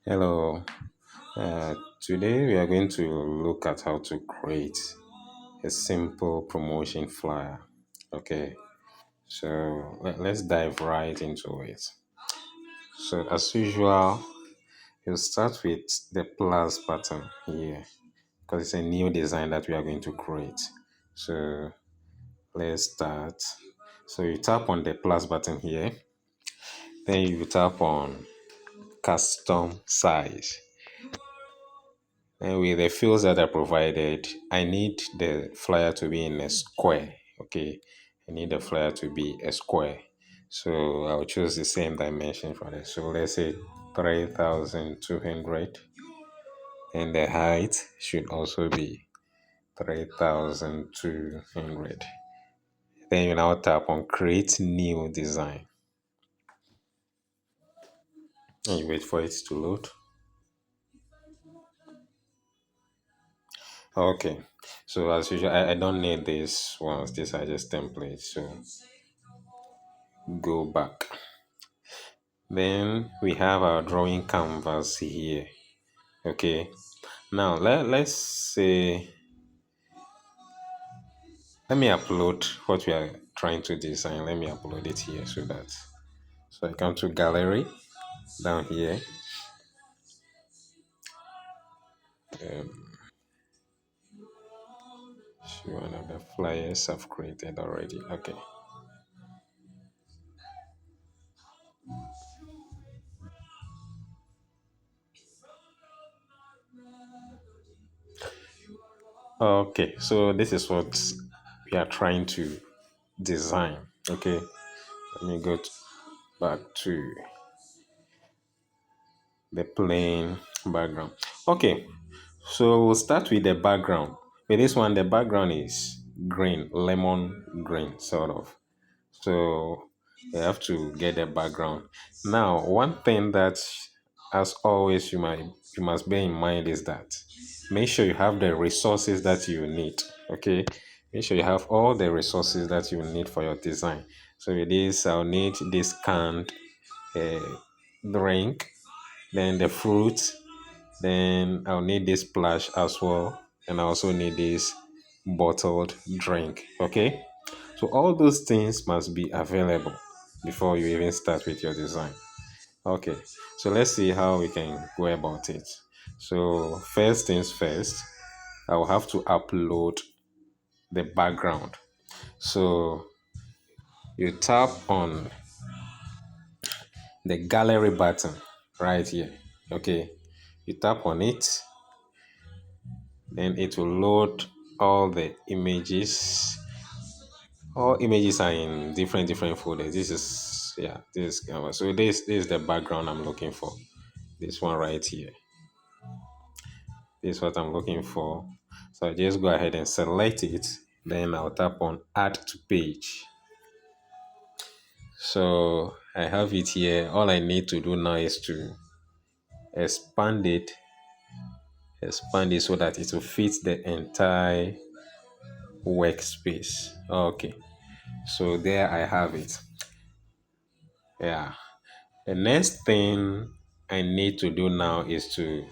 Hello. Today we are going to look at how to create a simple promotion flyer. Okay, so let's dive right into it. So, as usual, you start with the plus button here because it's a new design that we are going to create. So, let's start. So, you tap on the plus button here, then you tap on custom size. And with the fields that are provided, I need the flyer to be in a square. Okay, I need the flyer to be a square. So I'll choose the same dimension for this. So let's say 3,200, and the height should also be 3,200. Then you now tap on create new design and you wait for it to load. Okay, so as usual, I don't need this ones. These are just templates. So go back. Then we have our drawing canvas here. Okay. Now let's say let me upload what we are trying to design. Let me upload it here so I come to gallery down here. See one of the flyers I've created already. Okay. Okay. So this is what we are trying to design. Okay. Let me back to the plain background. Okay, so we'll start with the background. With this one, the background is green, lemon green, sort of. So you have to get the background. Now, one thing that, as always, you must bear in mind is that make sure you have the resources that you need. Okay, make sure you have all the resources that you need for your design. So with this, I'll need this canned uh, drink, then the fruit, then I'll need this splash as well, and I also need this bottled drink. Okay, so all those things must be available before you even start with your design. Okay, so let's see how we can go about it. So first things first, I will have to upload the background. So you tap on the gallery button right here. Okay, you tap on it, then it will load all the images. All images are in different folders. This is, yeah, this is Canva. So this is the background I'm looking for. This one right here. This is what I'm looking for. So I just go ahead and select it. Then I'll tap on add to page. So I have it here. All I need to do now is to expand it so that it will fit the entire workspace. Okay, so there I have it. Yeah, the next thing I need to do now is to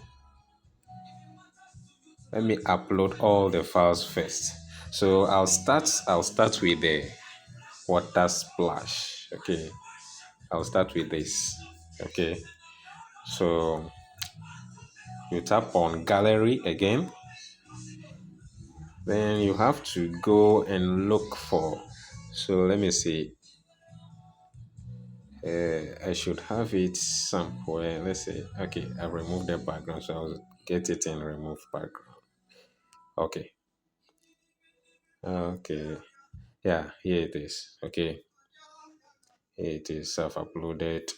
let me upload all the files first. So I'll start with the water splash. Okay, I'll start with this. Okay, so you tap on gallery again, then you have to go and look for, so let me see, I should have it somewhere. Let's say, okay, I removed the background, so I'll get it in remove background. Okay, okay, yeah, here it is. Okay, here it is, self-uploaded.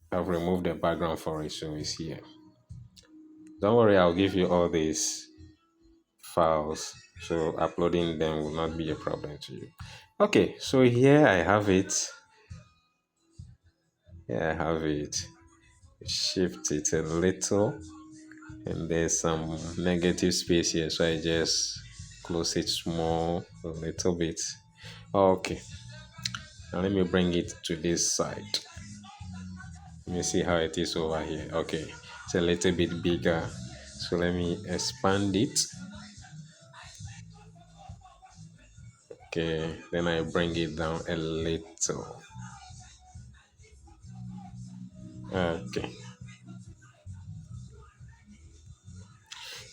I've removed the background for it, so it's here. Don't worry, I'll give you all these files, so uploading them will not be a problem to you. Okay, so here I have it. Here I have it. Shift it a little, and there's some negative space here, so I just close it small a little bit. Okay, now let me bring it to this side. Let me see how it is over here. Okay, It's a little bit bigger. So let me expand it. Okay, then I bring it down a little. Okay.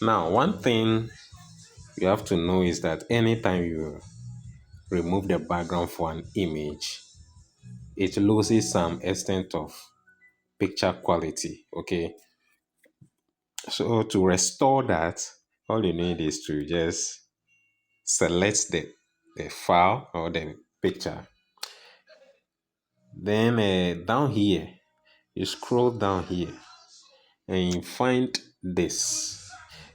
Now, one thing you have to know is that anytime you remove the background for an image, it loses some extent of picture quality. Okay. So to restore that, all you need is to just select the file or the picture. Then down here, you scroll down here and you find this.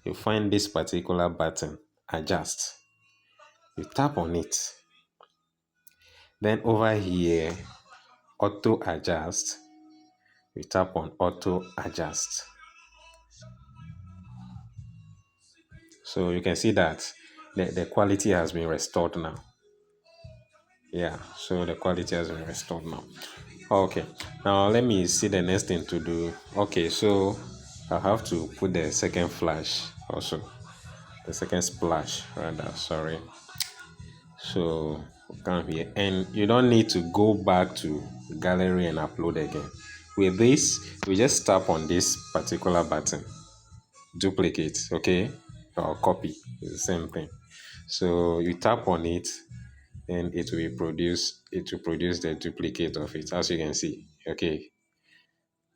You find this particular button, adjust. You tap on it. Then over here, auto adjust. You tap on auto adjust. So you can see that the quality has been restored now. Yeah, so the quality has been restored now. Okay, now let me see the next thing to do. Okay, so I have to put the second flash also, the second splash rather, sorry. So come here, and you don't need to go back to gallery and upload again. With this, we just tap on this particular button, duplicate, okay, or copy, it's the same thing. So you tap on it, and it will produce the duplicate of it, as you can see. Okay,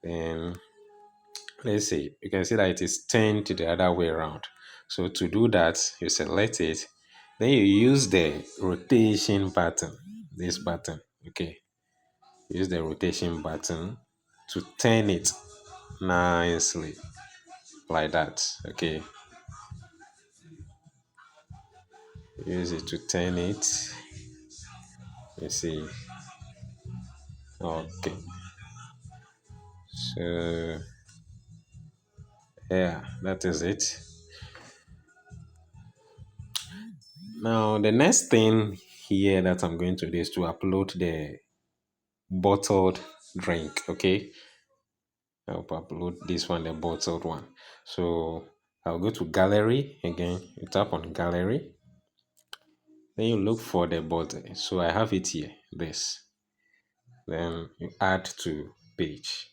then let's see, you can see that it is turned to the other way around. So to do that, you select it, then you use the rotation button, this button. Okay, use the rotation button to turn it nicely like that. Okay, use it to turn it. You see. Okay, so yeah, that is it. Now the next thing here that I'm going to do is to upload the bottled drink. Okay, I'll upload this one, the bottled one. So I'll go to gallery again. You tap on gallery, then you look for the bottle. So I have it here, this. Then you add to page.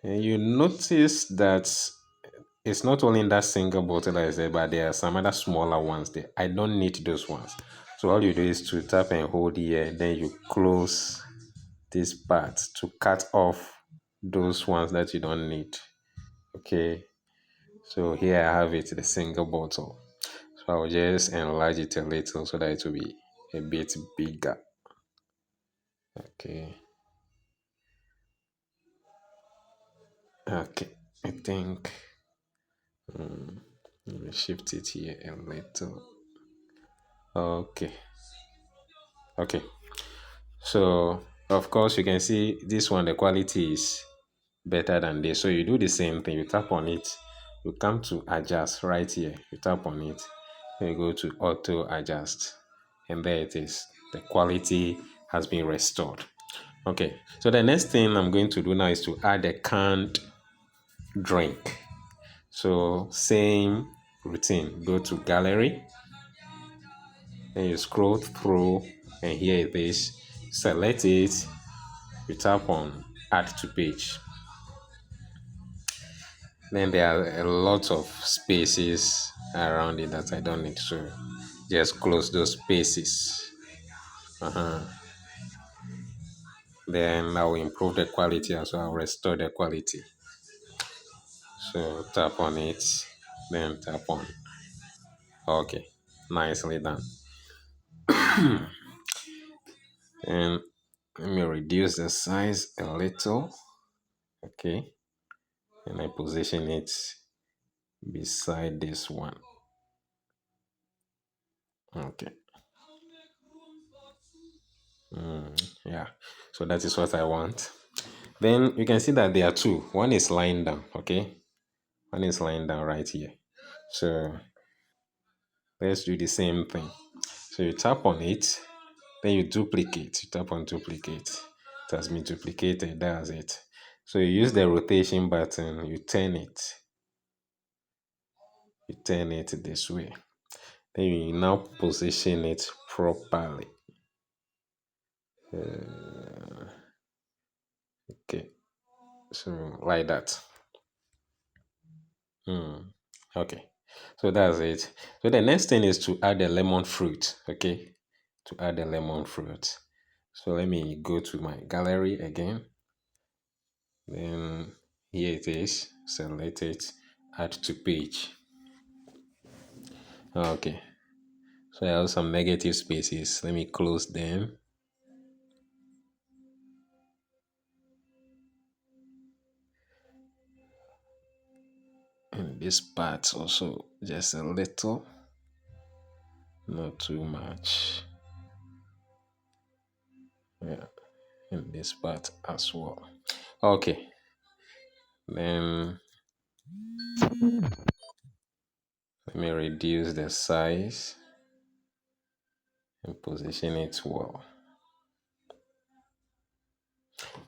And you notice that it's not only in that single bottle that is there, but there are some other smaller ones there. I don't need those ones. So all you do is to tap and hold here, then you close this part to cut off those ones that you don't need. Okay, so here I have it, the single bottle. So I'll just enlarge it a little so that it will be a bit bigger. Okay, okay, I think let me shift it here a little. Okay, okay, so of course you can see this one, the quality is better than this. So you do the same thing, you tap on it, you come to adjust right here, you tap on it, then you go to auto adjust, and there it is, the quality has been restored. Okay, so the next thing I'm going to do now is to add a canned drink. So same routine, go to gallery, then you scroll through, and here it is, select it, you tap on add to page. Then there are a lot of spaces around it that I don't need, to just close those spaces. Then I will improve the quality as well. I'll restore the quality. So tap on it, then tap on. Okay, nicely done. And let me reduce the size a little. Okay, and I position it beside this one. Okay, yeah, so that is what I want. Then you can see that there are two. One is lying down, okay? One is lying down right here. So let's do the same thing. So you tap on it, then you duplicate. You tap on duplicate. It has been duplicated, that's it. So you use the rotation button, you turn it this way. Then you now position it properly. Okay, so like that. Okay, so that's it. So the next thing is to add the lemon fruit. Okay, to add the lemon fruit. So let me go to my gallery again. Then here it is. Select it. Add to page. Okay. So I have some negative spaces. Let me close them. And this part also just a little, not too much. Yeah, and this part as well. Okay. Then let me reduce the size and position it well.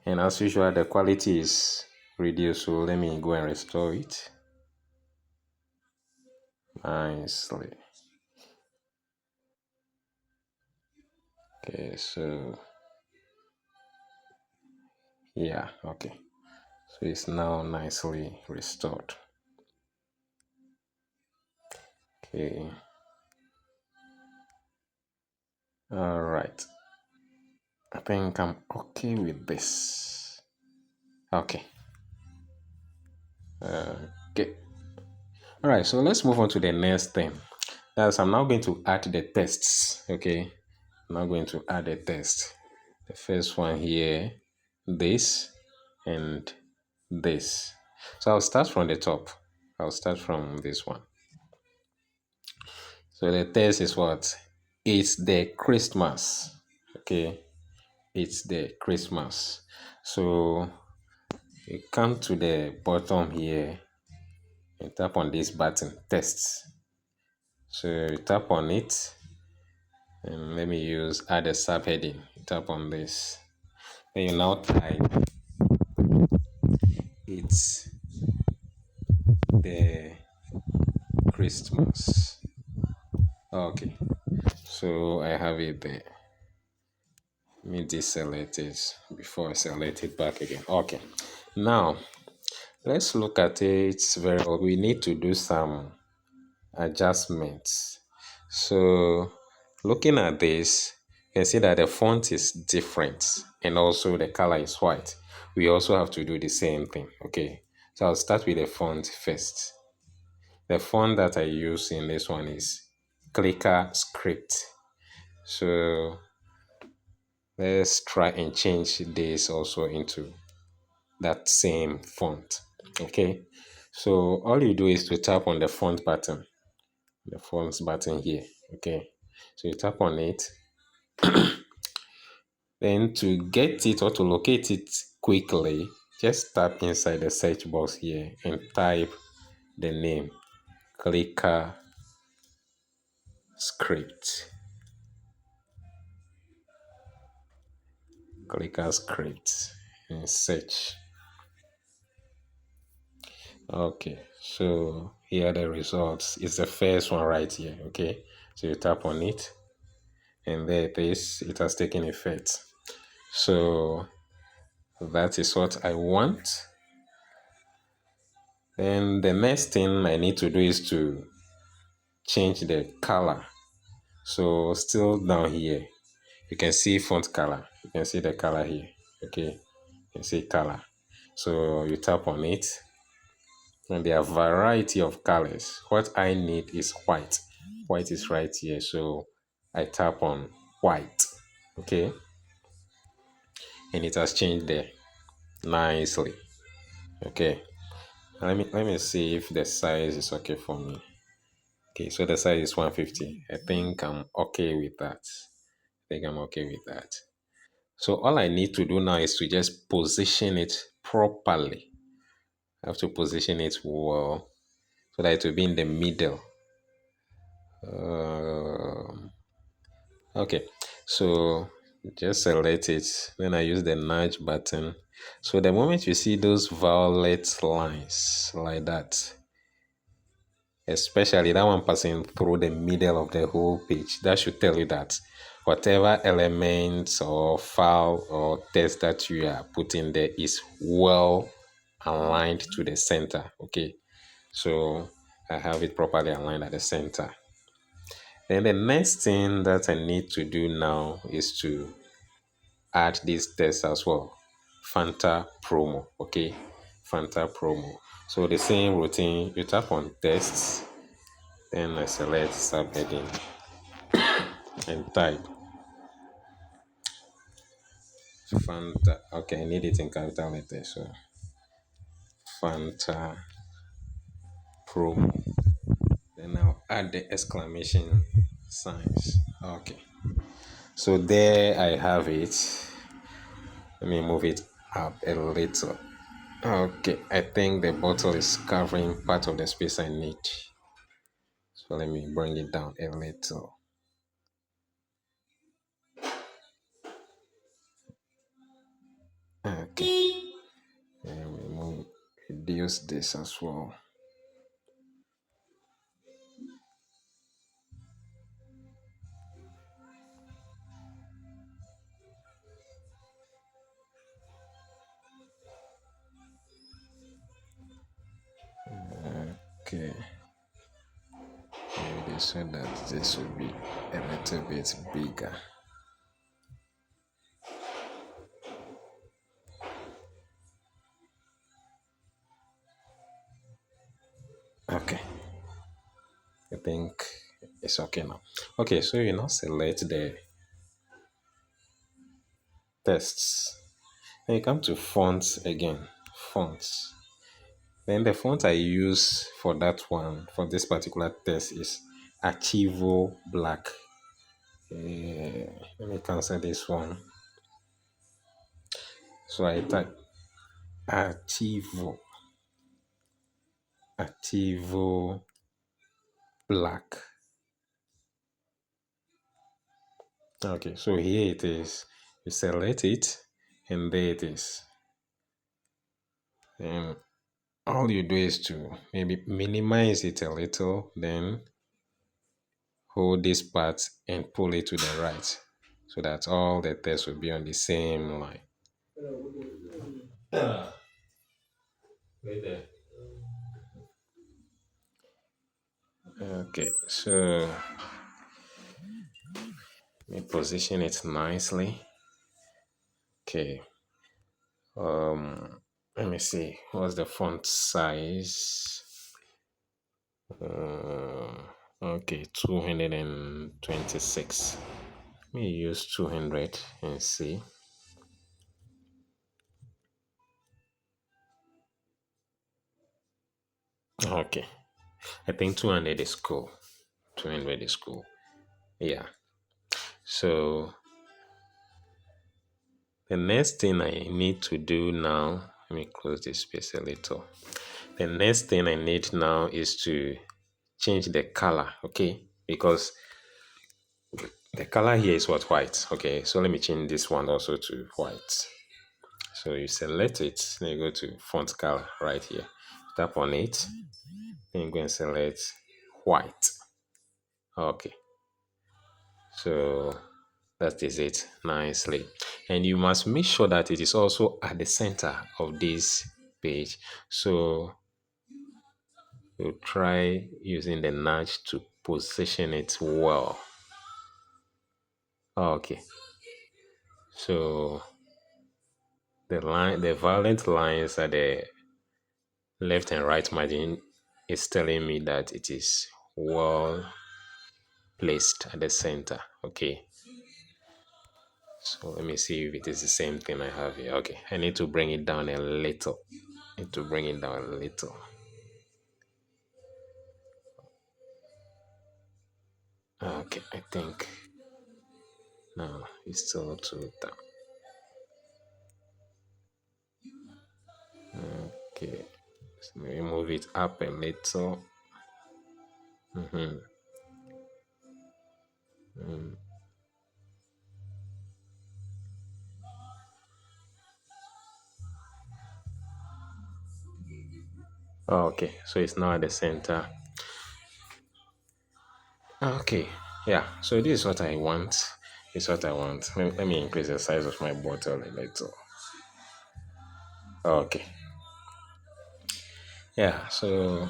And as usual, the quality is reduced, so let me go and restore it nicely. Okay, so yeah, okay. So it's now nicely restored. Okay. All right. I think I'm okay with this. Okay. Okay. All right. So let's move on to the next thing. That's I'm now going to add the tests. Okay. I'm now going to add a test. The first one here, this, and this. So I'll start from the top. I'll start from this one. So the test is what? It's the Christmas. Okay. It's the Christmas. So you come to the bottom here and tap on this button, tests. So you tap on it and let me use add a subheading. You tap on this. Then you now type it's the Christmas. Okay. So I have it there. Let me deselect it before I select it back again. Okay. Now let's look at it very well. We need to do some adjustments. So looking at this, you can see that the font is different and also the color is white. We also have to do the same thing. Okay. So I'll start with the font first. The font that I use in this one is Clicker Script. So let's try and change this also into that same font. Okay. So all you do is to tap on the font button, here. Okay. So you tap on it. Then to get it or to locate it quickly, just tap inside the search box here and type the name Clicker Script. Clicker Script and search. Okay, so here are the results. It's the first one right here. Okay, so you tap on it and there it is. It has taken effect. So that is what I want. Then the next thing I need to do is to change the color. So still down here, you can see font color. You can see the color here. Okay, you can see color. So you tap on it and there are a variety of colors. What I need is white. White is right here. So I tap on white. Okay, and it has changed there nicely. Okay, let me see if the size is okay for me. Okay, so the size is 150. I think I'm okay with that. So all I need to do now is to just position it properly. I have to position it well so that it will be in the middle. Okay, so Just select it. Then I use the nudge button. So the moment you see those violet lines like that, especially that one passing through the middle of the whole page, that should tell you that whatever elements or file or text that you are putting there is well aligned to the center. Okay, so I have it properly aligned at the center. Then the next thing that I need to do now is to add this text as well. Fanta promo. Okay, Fanta promo. So the same routine, you tap on text, then I select subheading and type Fanta. Okay, I need it in capital letters. So Fanta promo. Then I'll add the exclamation signs. Okay. So there I have it. Let me move it up a little. Okay, I think the bottle is covering part of the space I need. So let me bring it down a little. Okay, and we move, reduce this as well. Okay, maybe so that this will be a little bit bigger. Okay, I think it's okay now. Okay, so you now select the tests. Then you come to fonts again. Fonts. Then the font I use for that one, for this particular test, is Archivo Black. Let me cancel this one. So I type Archivo, Archivo Black. Okay, so here it is. You select it, and there it is. And all you do is to maybe minimize it a little, then hold this part and pull it to the right so that all the text will be on the same line. Wait there. Okay, so let me position it nicely. Okay. Let me see. What's the font size? Okay, 226. Let me use 200 and see. Okay, I think 200 is cool. 200 is cool. Yeah. So the next thing I need to do now, let me close this space a little. The next thing I need now is to change the color, okay? Because the color here is what? White. Okay, so let me change this one also to white. So you select it, then you go to font color right here. Tap on it, then you go and select white. Okay, so that is it nicely. And you must make sure that it is also at the center of this page. So you try using the nudge to position it well. Okay, so the violet lines at the left and right margin is telling me that it is well placed at the center. Okay, so let me see if it is the same thing I have here. Okay, I need to bring it down a little. Need to bring it down a little. Okay, I think no, it's still too down. Okay, so maybe move it up a little. Oh, okay, so it's now at the center. Okay, yeah, so this is what I want. This is what I want. Let me increase the size of my bottle a little. Okay, yeah, so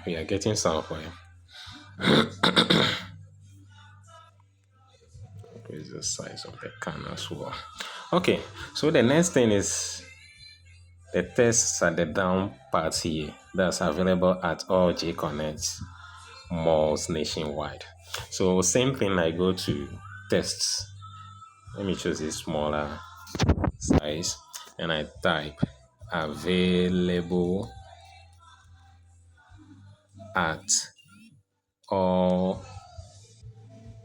we are getting somewhere. Increase the size of the can as well. Okay, so the next thing is the tests at the down part here that's available at all J Connect malls nationwide. So same thing, I go to tests. Let me choose a smaller size and I type available at all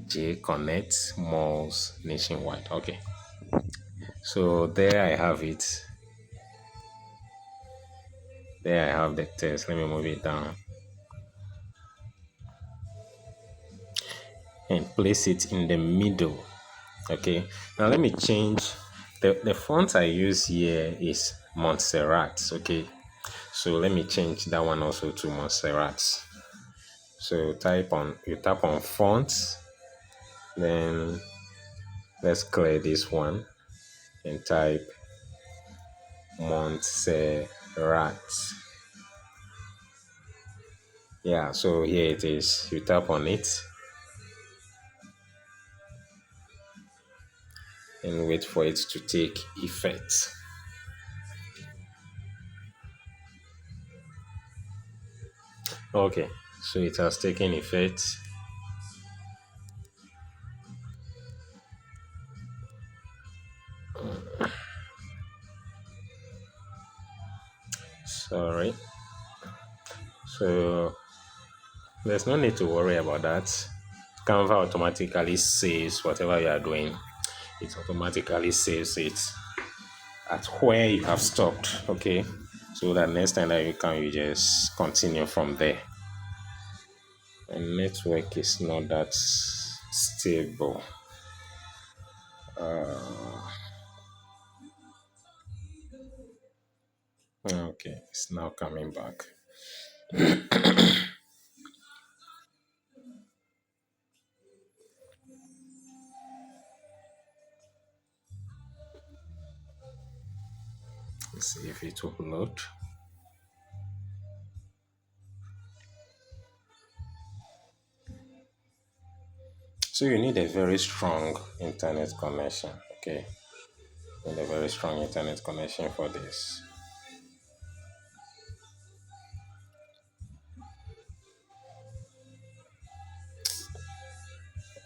J Connect malls nationwide. Okay. So there I have it. There I have the test. Let me move it down and place it in the middle. Okay. Now let me change the font I use here is Montserrat. Okay. So let me change that one also to Montserrat. So you tap on fonts, then let's clear this one and type Montserrat. Yeah, so here it is. You tap on it and wait for it to take effect. Okay, so it has taken effect. Sorry. So there's no need to worry about that. Canva automatically saves whatever you are doing. It automatically saves it at where you have stopped. Okay. So that next time that you can, you just continue from there. And network is not that stable. Okay, it's now coming back. Let's see if it will load. So you need a very strong internet connection. Okay, you need a very strong internet connection for this.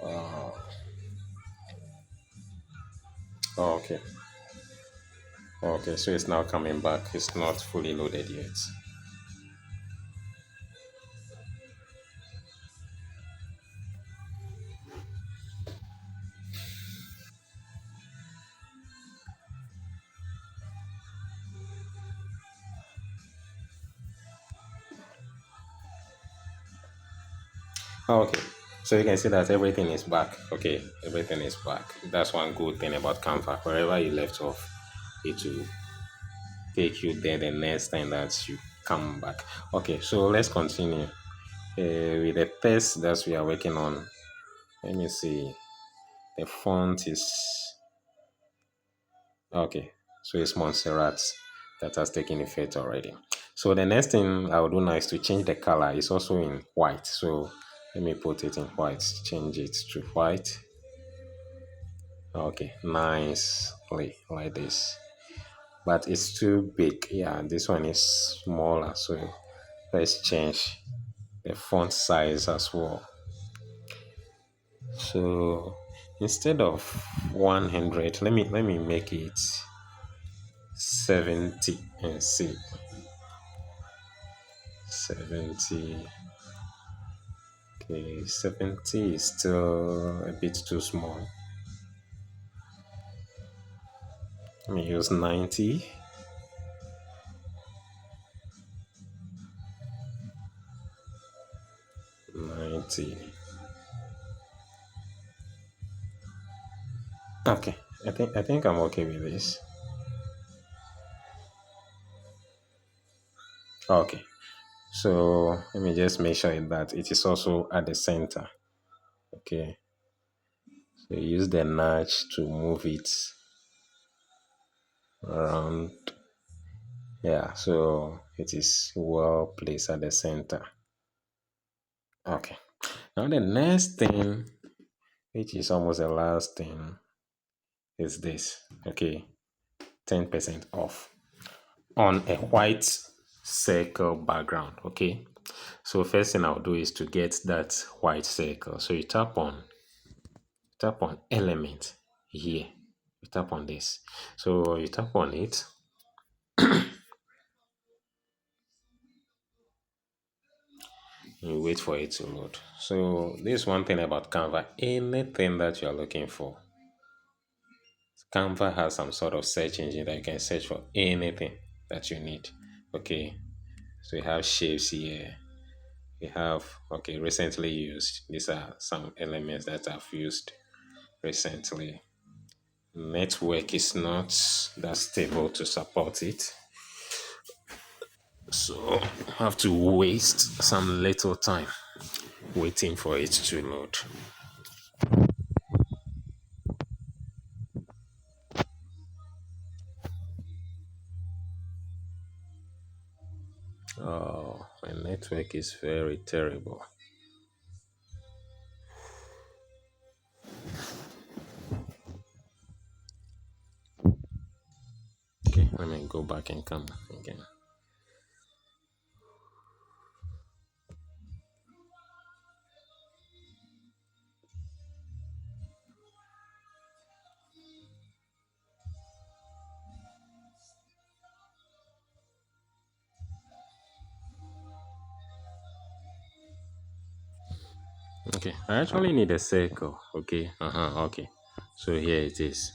Oh, okay. Okay, so it's now coming back. It's not fully loaded yet. Oh, okay. So you can see that everything is back. Okay, everything is back. That's one good thing about Canva. Wherever you left off, it will take you there the next time that you come back. Okay, so let's continue with the test that we are working on. Let me see. The font is okay. So it's Montserrat that has taken effect already. So the next thing I will do now is to change the color. It's also in white. So let me put it in white. Change it to white. Okay, nicely like this. But it's too big. Yeah, this one is smaller. So let's change the font size as well. So instead of 100, let me make it 70 and see. 70. Okay, 70 is still a bit too small. Let me use 90. 90. Okay, I think I'm okay with this. Okay. So let me just make sure that it is also at the center. Okay. So use the nudge to move it around. Yeah, so it is well placed at the center. Okay. Now the next thing, which is almost the last thing, is this. Okay. 10% off on a white circle background. Okay. So first thing I'll do is to get that white circle. So you tap on element here. You tap on this. So you tap on it. You wait for it to load. So this one thing about Canva. Anything that you are looking for, Canva has some sort of search engine that you can search for anything that you need. Okay. So you have shapes here. You have, okay, recently used. These are some elements that I've used recently. Network is not that stable to support it. So I have to waste some little time waiting for it to load. Oh, my network is very terrible. Okay, let me go back and come again. Okay, I actually need a circle. Okay, okay. So here it is.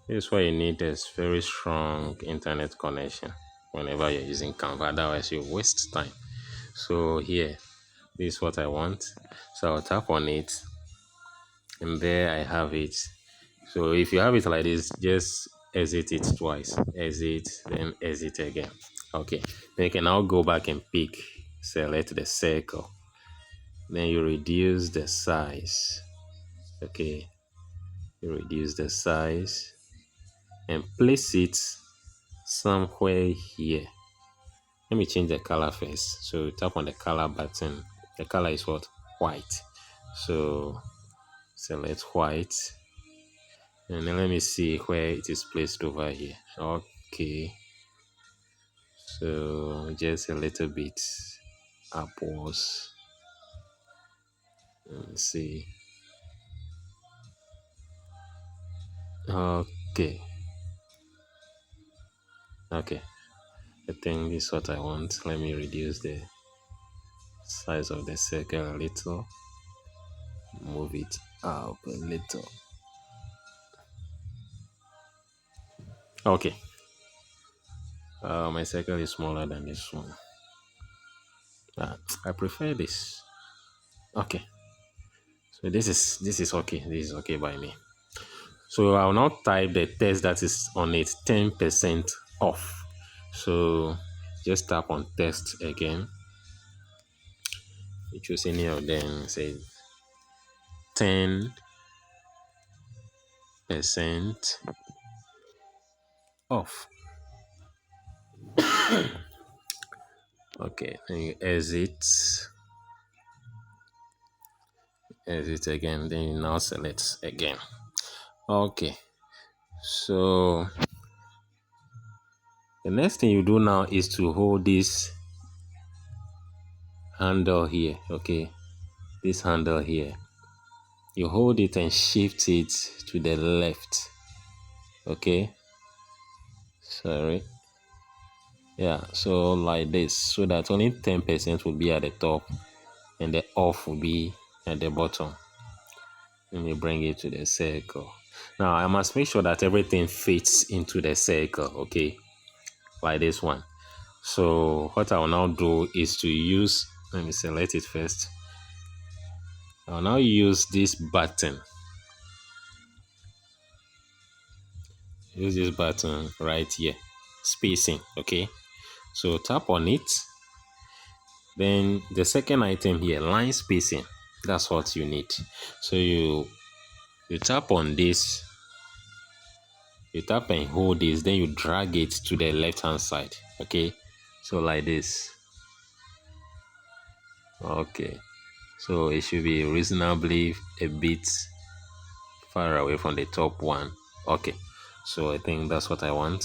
This is why you need a very strong internet connection whenever you're using Canva. Otherwise, you waste time. So here, this is what I want. So I'll tap on it, and there I have it. So if you have it like this, just exit it twice. Exit, then exit again. Okay. Then you can now go back and pick, select the circle. Then you reduce the size. Okay. You reduce the size and place it somewhere here. Let me change the color first. So tap on the color button. The color is what? White. So select white. And then let me see where it is placed over here. Okay. So just a little bit upwards. Let's see. Okay. Okay. I think this is what I want. Let me reduce the size of the circle a little. Move it up a little. Okay. My circle is smaller than this one. I prefer this. Okay. So this is okay. This is okay by me. So I'll now type the text that is on it, 10% off. So just tap on text again. You choose any of them, say 10% off. Okay, then you exit again, then you now select again. Okay, so the next thing you do now is to hold this handle here. Okay, this handle here, you hold it and shift it to the left. Okay, sorry, yeah, so like this, so that only 10% will be at the top and the off will be at the bottom. Let me bring it to the circle. Now I must make sure that everything fits into the circle. Okay, like this one. So what I will now do is to use, let me select it first. I'll now use this button. Use this button right here. Spacing, okay? So tap on it. Then the second item here, line spacing. That's what you need. So you tap on this, you tap and hold this, then you drag it to the left hand side. Okay. So like this. Okay. So it should be reasonably a bit far away from the top one. Okay. So I think that's what I want.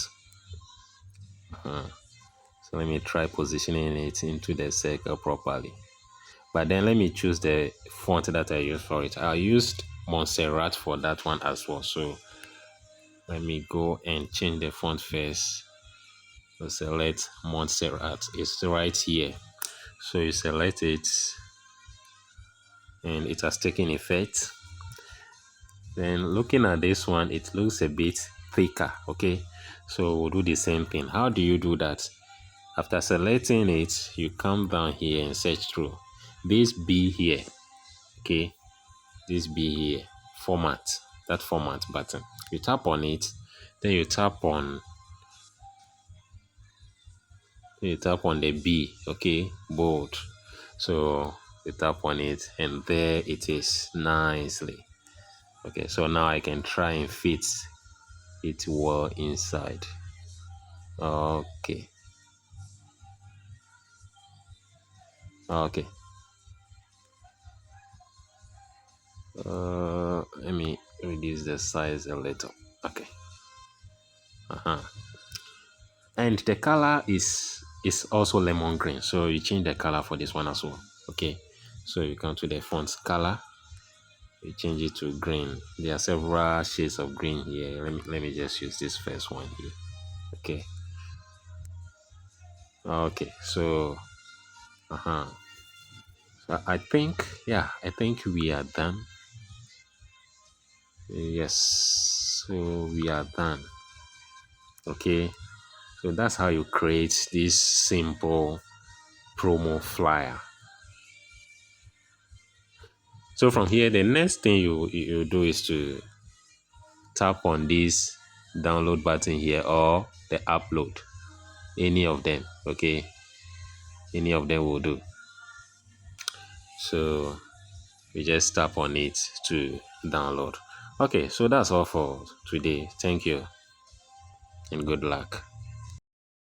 So let me try positioning it into the circle properly. But then let me choose the font that I use for it. I used Montserrat for that one as well. So let me go and change the font first. So select Montserrat. It's right here. So you select it and it has taken effect. Then looking at this one, it looks a bit thicker. Okay. So we'll do the same thing. How do you do that? After selecting it, you come down here and search through. This B here. Okay. This B here. Format. That format button. You tap on it. Then you tap on the B, okay, bold. So you tap on it and there it is nicely. Okay, so now I can try and fit it well inside. Okay. Okay. Let me reduce the size a little. Okay. And the color is also lemon green. So you change the color for this one as well. Okay. So you come to the font color. You change it to green. There are several shades of green here. Let me just use this first one here. Okay. Okay. So so I think, yeah, I think we are done. Yes. So we are done. Okay. So that's how you create this simple promo flyer. So from here, the next thing you do is to tap on this download button here or the upload. Any of them. Okay. Any of them will do. So you just tap on it to download. Okay, so that's all for today. Thank you and good luck.